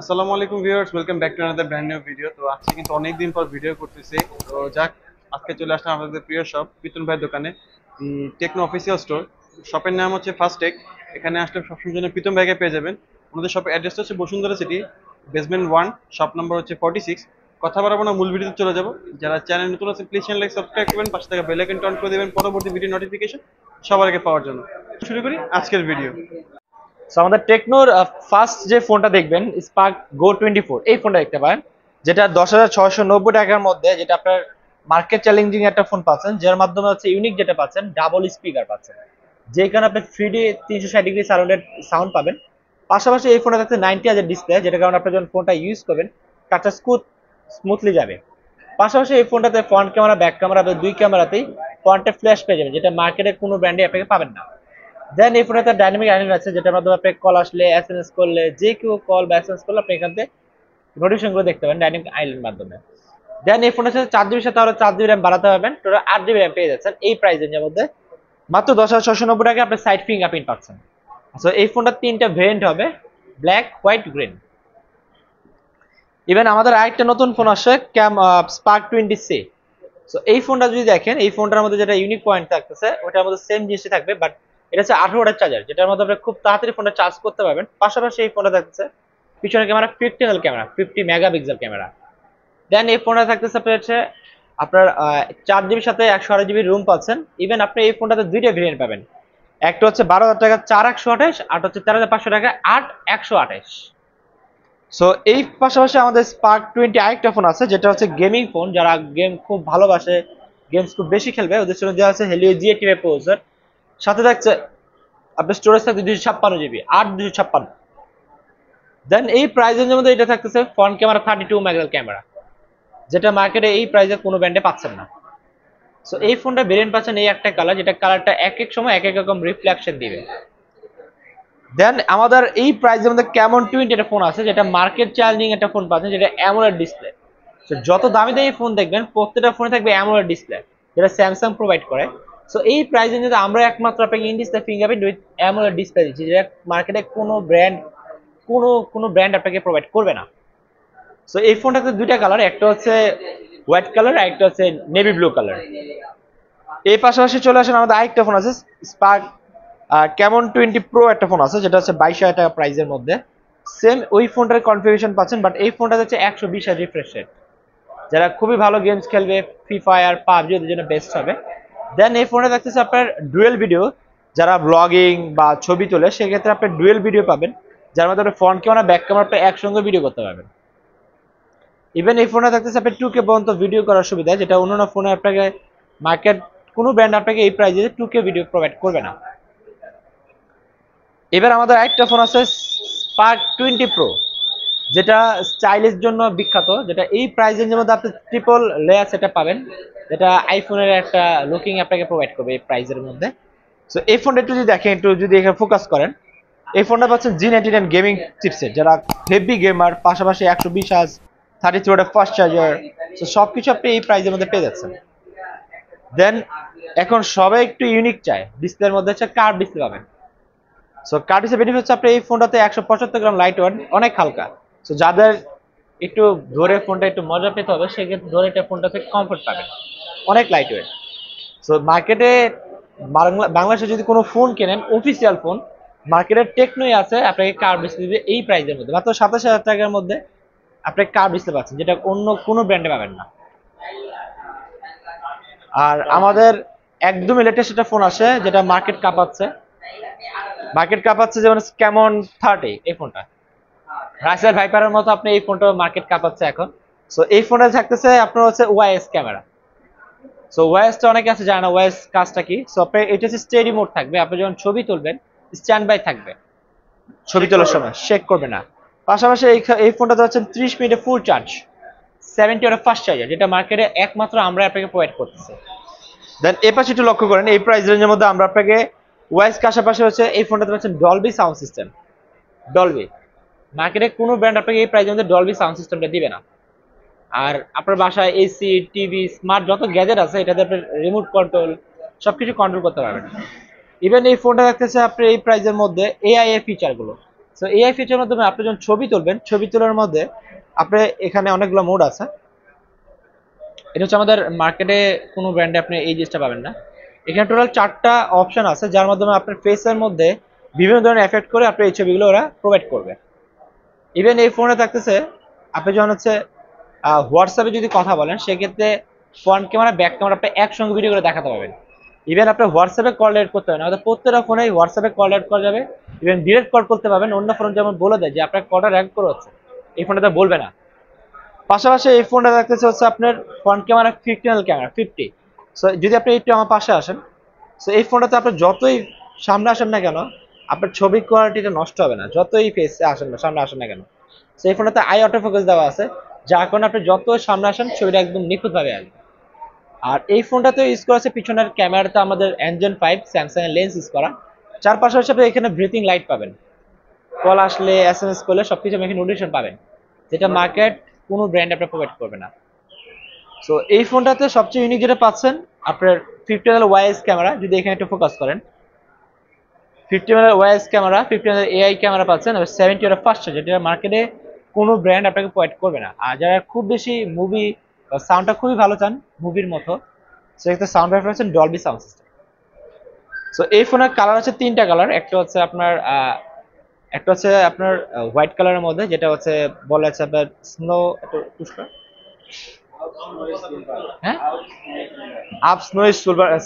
আসসালামু আলাইকুম viewers, welcome back to another brand new video. তো আজকে কিন্তু অনেকদিন পর ভিডিও করতেছি। তো যাক, আজকে চলে আসলাম আপনাদের প্রিয় শপ পিতুল ভাইয়ের দোকানে, টেকনো অফিসিয়াল স্টোর। শপের নাম হচ্ছে ফার্স্ট টেক। এখানে আসলে সবসময় জন্য পিতম ভাইকে পেয়ে যাবেন। আমাদের শপের অ্যাড্রেসটা হচ্ছে Bashundhara city, basement 1, shop number হচ্ছে 46। কথা বাড়াবো না, মূল ভিডিওতে চলে যাবো। যারা চ্যানেল নতুন আছে প্লিজ চ্যানেল সাবস্ক্রাইব করবেন, পাশে থাকা বেল আইকনটা অন করে দেবেন পরবর্তী ভিডিও নোটিফিকেশন সবার আগে পাওয়ার জন্য। শুরু করি আজকের ভিডিও। সো আমাদের টেকনোর ফার্স্ট যে ফোনটা দেখবেন স্পার্ক গো 24, এই ফোনটা দেখতে পারেন, যেটা 10,690 টাকার মধ্যে, যেটা আপনার মার্কেট চ্যালেঞ্জিং একটা ফোন পাচ্ছেন, যার মাধ্যমে হচ্ছে ইউনিক যেটা পাচ্ছেন ডাবল স্পিকার পাচ্ছেন, যেখানে আপনি 3D 360 ডিগ্রি সারাউন্ডেড সাউন্ড পাবেন। পাশাপাশি এই ফোনটা থাকছে 90 হাজার ডিসপ্লে, যেটা কারণে আপনি যখন ফোনটা ইউজ করবেন কাজটা স্মুথলি যাবে। পাশাপাশি এই ফোনটাতে ফ্রন্ট ক্যামেরা ব্যাক ক্যামেরা দুই ক্যামেরাতেই ফ্রন্টে ফ্ল্যাশ পেয়ে যাবেন, যেটা মার্কেটে কোনো ব্র্যান্ডে আপনাকে পাবেন না। দেন এই ফোনে একটা ডাইনামিক আইল্যান্ড আছে, যেটার মাধ্যমে আপনি কল আসলে এসএমএস করলে, যে কেউ কল বা এসএমএস করলে আপনি এখান থেকে নোটিফিকেশন গুলো দেখতে পাবেন ডাইনামিক আইল্যান্ড মাধ্যমে। দেন এই ফোনের সাথে 4 জিবির সাথে আরো 4 জিবি র্যাম বাড়াতে পারবেন, টোটাল 8 জিবি র্যাম পেয়ে যাচ্ছেন এই প্রাইস রেঞ্জের মধ্যে। মাত্র 10,690 টাকায় আপনি সাইড ফিঙ্গারপ্রিন্ট পাচ্ছেন। সো এই ফোনটা তিনটা ভেরিয়েন্ট হবে, ব্ল্যাক, হোয়াইট, গ্রিন। ইভেন আমাদের আরেকটা নতুন ফোন আসছে স্পার্ক 20C। সো এই ফোনটা যদি দেখেন, এই ফোনটার মধ্যে যেটা ইউনিক পয়েন্ট থাকতেছে ওটার মধ্যে সেম জিনিসই থাকবে, বাট এটা হচ্ছে 18 ওয়াটের চার্জার, যেটার মধ্যে আপনি খুব তাড়াতাড়ি ফোনটা চার্জ করতে পারবেন। পাশাপাশি এই ফোনটা থাকতেছে পিছনে ক্যামেরা 50 ক্যামেরা, 50 মেগাপিক্সেল ক্যামেরা। দেন এই ফোনটা থাকতেছে আপনার হচ্ছে আপনার 4 জিবির সাথে 128 জিবি রুম পাচ্ছেন। ইভেন আপনি এই ফোনটাতে দুইটা ভেরিয়েন্ট পাবেন, একটা হচ্ছে 12,000 টাকা 4 128, আর হচ্ছে 13,500 টাকা 8 128। সো এই পাশাপাশি আমাদের স্পার্ক 20 আরেকটা ফোন আছে, যেটা হচ্ছে গেমিং ফোন, যারা গেম খুব ভালোবাসে, গেমস খুব বেশি খেলবে, ওদের জন্য দেওয়া আছে হেলিও G85 প্রসেসর। সাথে থাকছে আপনার স্টোরেজ থাকছে 256 জিবি, 8 256। দেন এই প্রাইস রেঞ্জের মধ্যে এটা থাকতেছে ফ্রন্ট ক্যামেরা 32 মেগাপিক্সেল ক্যামেরা, যেটা মার্কেটে এই প্রাইসে কোনো ব্র্যান্ডে পাচ্ছেন না। সো এই ফোনটা ভেরিয়েন্ট পাচ্ছেন এই একটা কালার, যেটা কালারটা এক এক সময় এক এক রকম রিফ্লেকশন দিবে। দেন আমাদের এই প্রাইসের মধ্যে কেমন 20 একটা ফোন আছে, যেটা মার্কেট চ্যালেঞ্জিং একটা ফোন পাচ্ছেন, যেটা অ্যামোলেড ডিসপ্লে। সো যত দামি দামি ফোন দেখবেন প্রত্যেকটা ফোনে থাকবে অ্যামোলেড ডিসপ্লে, যেটা স্যামসাং প্রোভাইড করে। সো এই প্রাইসে যদি আমরা একমাত্র আপনাকে in display fingerprint with AMOLED display দিচ্ছি, যেটা মার্কেটে কোনো ব্র্যান্ড আপনাকে প্রোভাইড করবে না। সো এই ফোনটাতে দুইটা কালার, একটা হচ্ছে হোয়াইট কালার আর একটা হচ্ছে নেভি ব্লু কালার। এই পাশাপাশি চলে আসেন আমাদের আরেকটা ফোন আছে স্পার্ক কেমন 20 প্রো, একটা ফোন আছে যেটা হচ্ছে 22,000 টাকা প্রাইসের মধ্যে। সেম ওই ফোনটার কনফিগারেশন পাচ্ছেন, বাট এই ফোনটা হচ্ছে 120 রিফ্রেশ রেট, যারা খুবই ভালো গেমস খেলবে, ফ্রি ফায়ার পাবজি ওদের জন্য বেস্ট হবে। দেন এই ফোনে দেখতেছে আপনার ডুয়েল ভিডিও, যারা ব্লগিং বা ছবি তোলে সেক্ষেত্রে আপনি ডুয়েল ভিডিও পাবেন, যার মধ্যে আপনি ফ্রন্ট ক্যামেরা ব্যাক ক্যামেরা আপনি একসঙ্গে ভিডিও করতে পারবেন। ইভেন এই ফোনে থাকতেছে আপনি 2K পর্যন্ত ভিডিও করার সুবিধা, যেটা অন্যান্য ফোনে আপনাকে মার্কেট কোনো ব্র্যান্ড আপনাকে এই প্রাইসে 2K ভিডিও প্রোভাইড করবে না। এবার আমাদের আরেকটা ফোন আছে স্পার্ক 20 প্রো, যেটা স্টাইলের জন্য বিখ্যাত, যেটা এই প্রাইস রেঞ্জের মধ্যে আপনি ট্রিপল লেয়ার সেটা পাবেন, যেটা আইফোনের একটা লুকিং আপনাকে প্রোভাইড করবে এই প্রাইসের মধ্যে। সো এই ফোনটা একটু যদি দেখেন, একটু যদি এখানে ফোকাস করেন, এই ফোনটা পাচ্ছেন G99 গেমিং চিপসেট, যারা হেভি গেমার, পাশাপাশি 120 Hz 33 ওয়াটের ফাস্ট চার্জার। সো সবকিছু আপনি এই প্রাইসের মধ্যে পেয়ে যাচ্ছেন। দেন এখন সবাই একটু ইউনিক চায়, ডিসপ্লের মধ্যে হচ্ছে কার্ভ ডিসপ্লে পাবেন। সো কার্ভ ডিসপ্লে বেনিফিট হচ্ছে আপনি এই ফোনটাতে 175 গ্রাম লাইট ওয়েট, অনেক হালকা। সো যাদের একটু ধরে ফোনটা একটু মজা পেতে হবে সেক্ষেত্রে ধরে এটা ফোনটা থেকে কমফোর্ট পাবেন, অনেক লাইট ওয়েট। সো মার্কেটে বাংলাদেশে যদি কোনো ফোন কেনেন অফিসিয়াল ফোন, মার্কেটে টেকনোই আছে আপনাকে কার্ভ ডিসপ্লে দিবে এই প্রাইসের মধ্যে, মাত্র 27,000 টাকার মধ্যে আপনি কার্ভ ডিসপ্লে পাচ্ছেন, যেটা অন্য কোনো ব্র্যান্ডে পাবেন না। আর আমাদের একদমই লেটেস্ট একটা ফোন আসে, যেটা মার্কেট কাপাচ্ছে যেমন কেমন 30, এই ফোনটা রাইসেল ভাইপারের মতো আপনি এই ফোনটা মার্কেট কাপাচ্ছে এখন। সো এই ফোনে থাকতেছে আপনার হচ্ছে ওআইএস ক্যামেরা। সো ওআইএস টা অনেকে আছে জানে না ওআইএস কাজটা কি। সো আপনি এটা হচ্ছে স্টেডি মোড থাকবে, আপনি যখন ছবি তুলবেন স্ট্যান্ড বাই থাকবে, ছবি তোলার সময় শেক করবে না। পাশাপাশি এই ফোনটাতে হচ্ছে 30 মিনিটে ফুল চার্জ, 70 ওয়াটের ফাস্ট চার্জার, যেটা মার্কেটে একমাত্র আমরা আপনাকে প্রোভাইড করতেছি। দেন এই পাশে একটু লক্ষ্য করেন, এই প্রাইস রেঞ্জের মধ্যে আমরা আপনাকে ওয়াইস পাশাপাশি হচ্ছে এই ফোনটাতে পাচ্ছেন ডলবি সাউন্ড সিস্টেম। ডলবি মার্কেটে কোনো ব্র্যান্ড আপনাকে এই প্রাইসের মধ্যে ডলবি সাউন্ড সিস্টেমটা দিবে না। আর আপনার বাসায় এসি, টিভি, স্মার্ট যত গ্যাজেট আছে এটাতে আপনি রিমোট কন্ট্রোল সবকিছু কন্ট্রোল করতে পারবেন। ইভেন এই ফোনটা রাখতেছে আপনি এই প্রাইসের মধ্যে এআই এর ফিচারগুলো, সো এআই ফিচারের মাধ্যমে আপনি যখন ছবি তুলবেন, ছবি তোলার মধ্যে আপনি এখানে অনেকগুলো মোড আছে। এটা হচ্ছে আমাদের মার্কেটে কোনো ব্র্যান্ডে আপনি এই জিনিসটা পাবেন না। এখানে টোটাল 4টা অপশন আছে, যার মাধ্যমে আপনার ফেসের মধ্যে বিভিন্ন ধরনের এফেক্ট করে আপনি এই ছবিগুলো ওরা প্রোভাইড করবে। ইভেন এই ফোনে থাকতেছে, আপনি যখন হচ্ছে হোয়াটসঅ্যাপে যদি কথা বলেন, সেক্ষেত্রে ফ্রন্ট ক্যামেরা ব্যাক ক্যামেরা আপনি একসঙ্গে ভিডিও করে দেখাতে পারবেন। ইভেন আপনার হোয়াটসঅ্যাপে কল রেট করতে হবে না, আমাদের প্রত্যেকটা ফোনে হোয়াটসঅ্যাপে কল রেট করা যাবে। ইভেন ডিরেক্ট কল করতে পারবেন। অন্য ফোন যেমন বলে দেয় যে আপনার কলটা র্যাঙ্ক করে হচ্ছে, এই ফোনটা বলবে না। পাশাপাশি এই ফোনটা থাকতেছে হচ্ছে আপনার ফ্রন্ট ক্যামেরা 15 ক্যামেরা 50। সো যদি আপনি একটু আমার পাশে আসেন, সো এই ফোনটাতে আপনি যতই সামনে আসেন না কেন, আপনার ছবির কোয়ালিটিটা নষ্ট হবে না, যতই ফেসে আসেন না, সামনে আসেন না কেন। সো এই ফোনটাতে আই অটো ফোকাস দেওয়া আছে, যার কারণে আপনি যত সামনে আসেন ছবিটা একদম নিখুঁতভাবে আসবে। আর এই ফোনটাতে ইউজ করা আছে পিছনের ক্যামেরাতে আমাদের এনজেন 5 স্যামসাং এর লেন্স ইউজ করা। চার পাশে আপনি এখানে ব্রিথিং লাইট পাবেন, কল আসলে এসএমএস করলে সবকিছু আপনি এখানে নোটিফিকেশন পাবেন, যেটা মার্কেট কোনো ব্র্যান্ড আপনার প্রোভাইড করবে না। সো এই ফোনটাতে সবচেয়ে ইউনিক যেটা পাচ্ছেন, আপনার 50 এমএল ওয়াইএস ক্যামেরা, যদি এখানে একটু ফোকাস করেন, 50 ML YS camera, 50 ML AI camera পাচ্ছেন, আর 70 ওয়াট ফাস্ট চার্জ, যেটা মার্কেটে কোনো ব্র্যান্ড আপনাকে প্রোভাইড করবে না। আর যারা খুব বেশি মুভি সাউন্ডটা খুবই ভালো চান মুভির মতো, সেক্ষেত্রে সাউন্ড ব্যাপার হচ্ছে ডলবি সাউন্ড সিস্টেম। সো এই ফোনের কালার হচ্ছে 3টা কালার। একটা হচ্ছে আপনার হোয়াইট কালারের মধ্যে, যেটা হচ্ছে বলা যাচ্ছে আপনার স্নো, একটু পুষ্কার, হ্যাঁ, আপ স্নো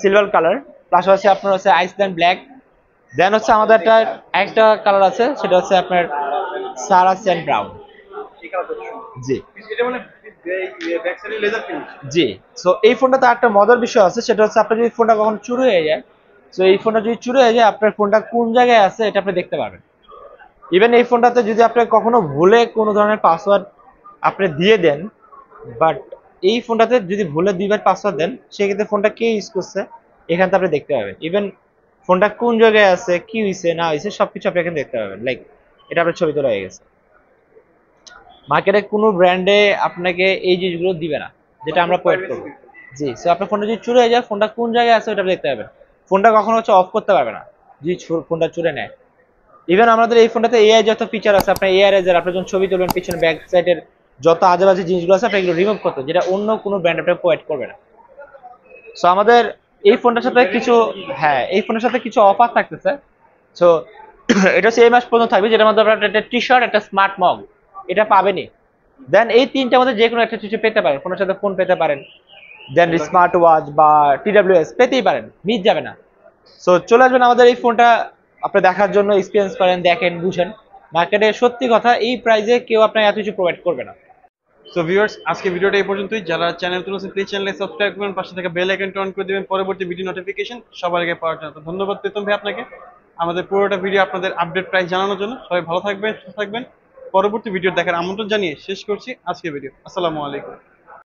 সিলভার কালার। পাশাপাশি আপনার হচ্ছে আইসল্যান্ড ব্ল্যাক। দেন হচ্ছে আমাদের একটা কালার আছে, সেটা হচ্ছে আপনার সারা স্যান্ড ব্রাউন। জি এটা মানে ব্যাক সাইডে লেজার ফিনিশ। জি। সো এই ফোনটাতে একটা মজার বিষয় আছে, সেটা হচ্ছে আপনার যদি ফোনটা কখনো চুরি হয়ে যায়, সো এই ফোনটা যদি চুরি হয়ে যায়, আপনার ফোনটা কোন জায়গায় আছে এটা আপনি দেখতে পারবেন। ইভেন এই ফোনটাতে যদি আপনি কখনো ভুলে কোনো ধরনের পাসওয়ার্ড আপনি দিয়ে দেন, বাট এই ফোনটাতে যদি ভুলে 2বার পাসওয়ার্ড দেন, সেক্ষেত্রে ফোনটা কে ইউজ করছে এখান থেকে আপনি দেখতে পাবেন। ইভেন ফোনটা কোন জায়গায় আছে, কি হয়েছে না হয়েছে, সবকিছু আপনি এখানে দেখতে পাবেন। লাইক এটা আপনার ছবি তোলা হয়ে গেছে। মার্কেটে কোনো ব্র্যান্ডে আপনাকে এই জিনিসগুলো দিবে না, যেটা আমরা প্রোভাইড করবো। জি। সো আপনার ফোনটা যদি চুরি হয়ে যায়, ফোনটা কোন জায়গায় আছে ওটা আপনি দেখতে পাবেন। ফোনটা কখনো হচ্ছে অফ করতে পারবে না যদি ফোনটা চুরে নেয়। ইভেন আমাদের এই ফোনটাতে এআই যত ফিচার আছে, আপনার এআই এর আপনি যখন ছবি তুলবেন, পিছনে ব্যাক সাইডের যত আজেবাজে জিনিসগুলো আছে আপনি এগুলো রিমুভ করতে, যেটা অন্য কোনো ব্র্যান্ড আপনাকে প্রোভাইড করবে না। সো আমাদের এই ফোনটার সাথে কিছু, হ্যাঁ, এই ফোনের সাথে কিছু অফার থাকতেছে। সো এটা হচ্ছে এই মাস পর্যন্ত থাকবে, যেটার মধ্যে আপনার একটা টি শার্ট, একটা স্মার্ট মগ, এটা পাবেনই। দেন এই তিনটার মধ্যে যে কোনো একটা কিছু পেতে পারেন, ফোনের সাথে ফোন পেতে পারেন, দেন স্মার্ট ওয়াচ বা টিডব্লিউএস পেতেই পারেন, মিস যাবে না। সো চলে আসবেন আমাদের এই ফোনটা আপনি দেখার জন্য, এক্সপিরিয়েন্স করেন, দেখেন, বুঝেন। মার্কেটে সত্যি কথা এই প্রাইসে কেউ আপনার এত কিছু প্রোভাইড করবে না। সো ভিউয়ার্স, আজকে ভিডিওটা এই পর্যন্তই। যারা চ্যানেল তুলেছেন প্লিজ চ্যানেলে সাবস্ক্রাইব করবেন, পাশে থেকে বেল আইকনটা অন করে দিবেন পরবর্তী ভিডিও নোটিফিকেশন সবার আগে পাওয়ার জন্য। তো ধন্যবাদ প্রীতম ভাই আপনাকে আমাদের পুরোটা ভিডিও আপনাদের আপডেট প্রাইস জানানোর জন্য। সবাই ভালো থাকবেন, সুস্থ থাকবেন। পরবর্তী ভিডিও দেখার আমন্ত্রণ জানিয়ে শেষ করছি আজকের ভিডিও। আসসালামু আলাইকুম।